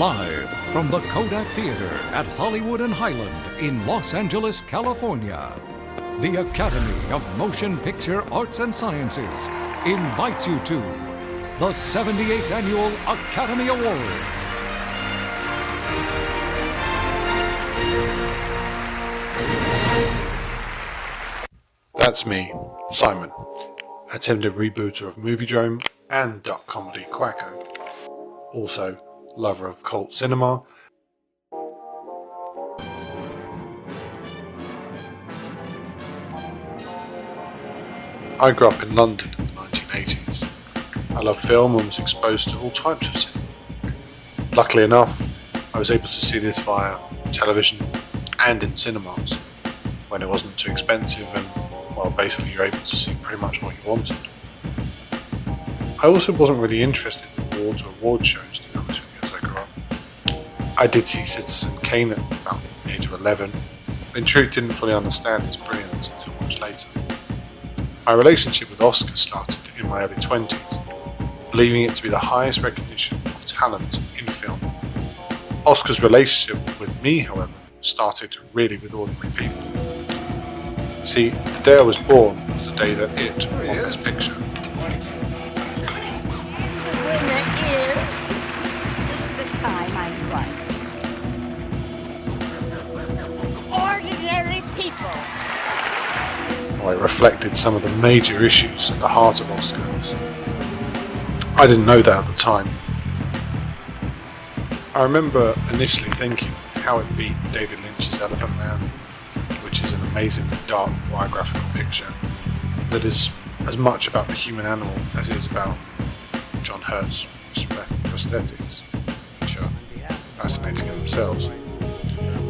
Live from the Kodak Theater at Hollywood and Highland in Los Angeles, California, the Academy of Motion Picture Arts and Sciences invites you to the 78th Annual Academy Awards. That's me, Simon, attempted rebooter of Moviedrome and duck comedy Quacko. Also, lover of cult cinema. I grew up in London in the 1980s. I loved film and was exposed to all types of cinema. Luckily enough, I was able to see this via television and in cinemas, when it wasn't too expensive and, well, basically you're able to see pretty much what you wanted. I also wasn't really interested in awards or award shows, to be honest with you, as I grew up. I did see Citizen Kane at about the age of 11, but in truth didn't fully understand its brilliance until much later. My relationship with Oscars started in my early 20s, believing it to be the highest recognition of talent in film. Oscars' relationship with me, however, started really with ordinary people. See, the day I was born was the day that it won Best Picture. It reflected some of the major issues at the heart of Oscars. I didn't know that at the time. I remember initially thinking how it beat David Lynch's Elephant Man, which is an amazingly dark biographical picture that is as much about the human animal as it is about John Hurt's prosthetics, which are fascinating in themselves.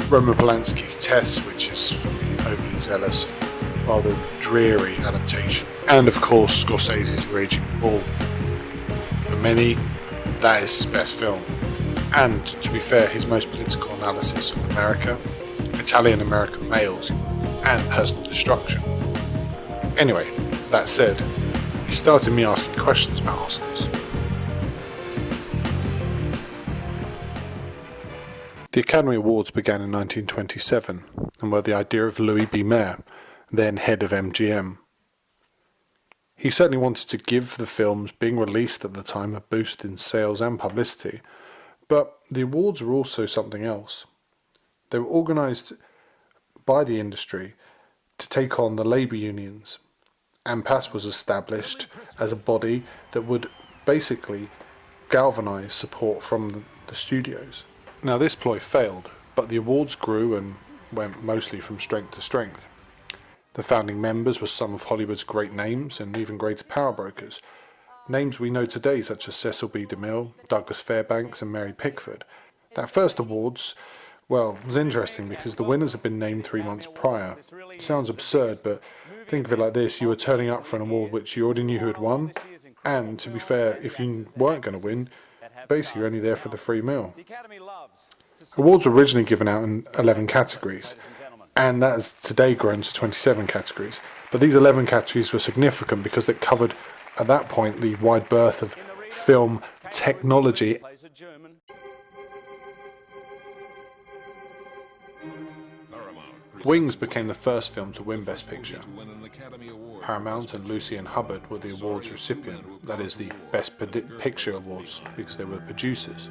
Roman Polanski's Tess, which is for me overly zealous, rather dreary adaptation, and of course Scorsese's Raging Bull. For many, that is his best film, and to be fair, his most political analysis of America, Italian-American males, and personal destruction. Anyway, that said, he started me asking questions about Oscars. The Academy Awards began in 1927 and were the idea of Louis B. Mayer, then head of MGM. He certainly wanted to give the films being released at the time a boost in sales and publicity, but the awards were also something else. They were organised by the industry to take on the labour unions. AMPAS was established as a body that would basically galvanise support from the studios. Now this ploy failed, but the awards grew and went mostly from strength to strength. The founding members were some of Hollywood's great names and even greater power brokers. Names we know today such as Cecil B. DeMille, Douglas Fairbanks and Mary Pickford. That first awards, well, was interesting because the winners had been named 3 months prior. It sounds absurd, but think of it like this: you were turning up for an award which you already knew who had won, and to be fair, if you weren't going to win, basically you're only there for the free meal. Awards were originally given out in 11 categories, and that has today grown to 27 categories. But these 11 categories were significant because they covered, at that point, the wide berth of film technology. Wings became the first film to win Best Picture. Paramount and Lucien Hubbard were the awards recipient, that is, the Best Picture awards, because they were the producers.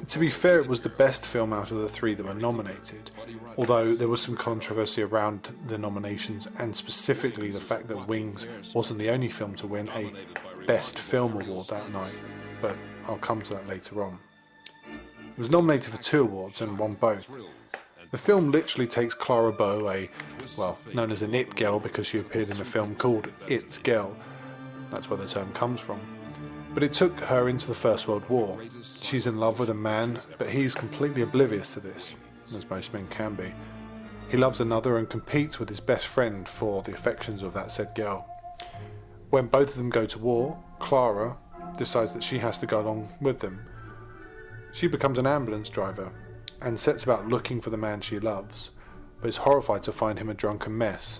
To be fair, it was the best film out of the three that were nominated, although there was some controversy around the nominations, and specifically the fact that Wings wasn't the only film to win a Best Film award that night, but I'll come to that later on. It was nominated for 2 awards and won both. The film literally takes Clara Bow, known as an It Girl because she appeared in a film called It Girl, that's where the term comes from. But it took her into the First World War. She's in love with a man, but he's completely oblivious to this, as most men can be. He loves another and competes with his best friend for the affections of that said girl. When both of them go to war, Clara decides that she has to go along with them. She becomes an ambulance driver and sets about looking for the man she loves, but is horrified to find him a drunken mess,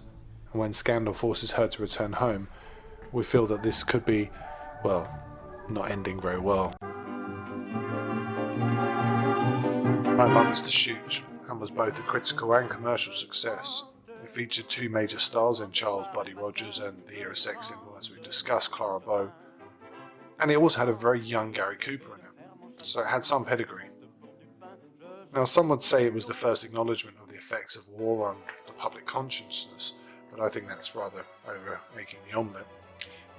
and when scandal forces her to return home, we feel that this could be, not ending very well. 9 months to shoot and was both a critical and commercial success. It featured 2 major stars in Charles Buddy Rogers and the era sex symbol, as we've discussed, Clara Bow. And it also had a very young Gary Cooper in it, so it had some pedigree. Now, some would say it was the first acknowledgement of the effects of war on the public consciousness, but I think that's rather over making the omelette.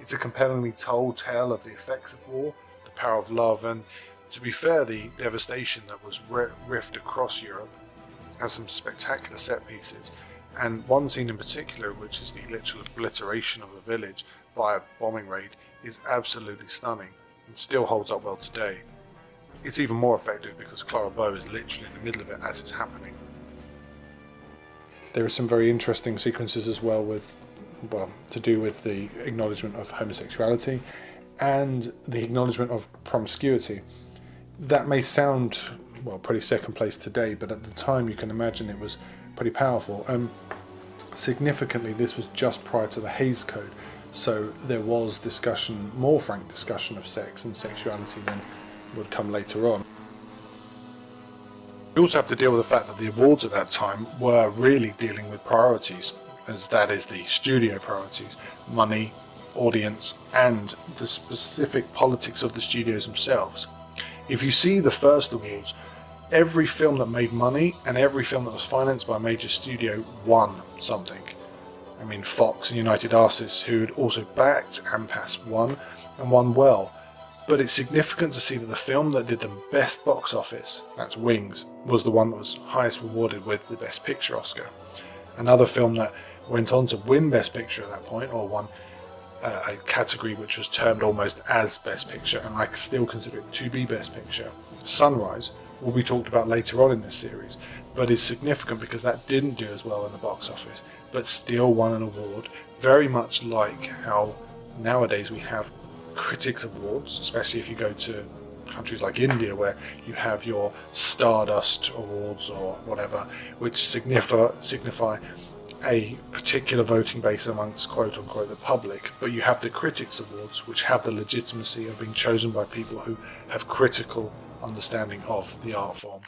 It's a compellingly told tale of the effects of war, the power of love, and, to be fair, the devastation that was riffed across Europe. It has some spectacular set pieces, and one scene in particular, which is the literal obliteration of a village by a bombing raid, is absolutely stunning and still holds up well today. It's even more effective because Clara Bow is literally in the middle of it as it's happening. There are some very interesting sequences as well to do with the acknowledgement of homosexuality and the acknowledgement of promiscuity. That may sound, pretty second place today, but at the time you can imagine it was pretty powerful. Significantly, this was just prior to the Hays Code, so there was discussion, more frank discussion of sex and sexuality than would come later on. We also have to deal with the fact that the awards at that time were really dealing with priorities, as that is the studio priorities, money, audience, and the specific politics of the studios themselves. If you see the first awards, every film that made money and every film that was financed by a major studio won something. I mean, Fox and United Artists, who had also backed AMPAS, won, and won well. But it's significant to see that the film that did the best box office, that's Wings, was the one that was highest rewarded with the Best Picture Oscar. Another film that went on to win Best Picture at that point, or won a category which was termed almost as Best Picture, and I still consider it to be Best Picture, Sunrise, will be talked about later on in this series, but is significant because that didn't do as well in the box office, but still won an award, very much like how nowadays we have critics awards, especially if you go to countries like India, where you have your Stardust awards or whatever, which signify a particular voting base amongst quote unquote the public, but you have the critics awards, which have the legitimacy of being chosen by people who have critical understanding of the art form.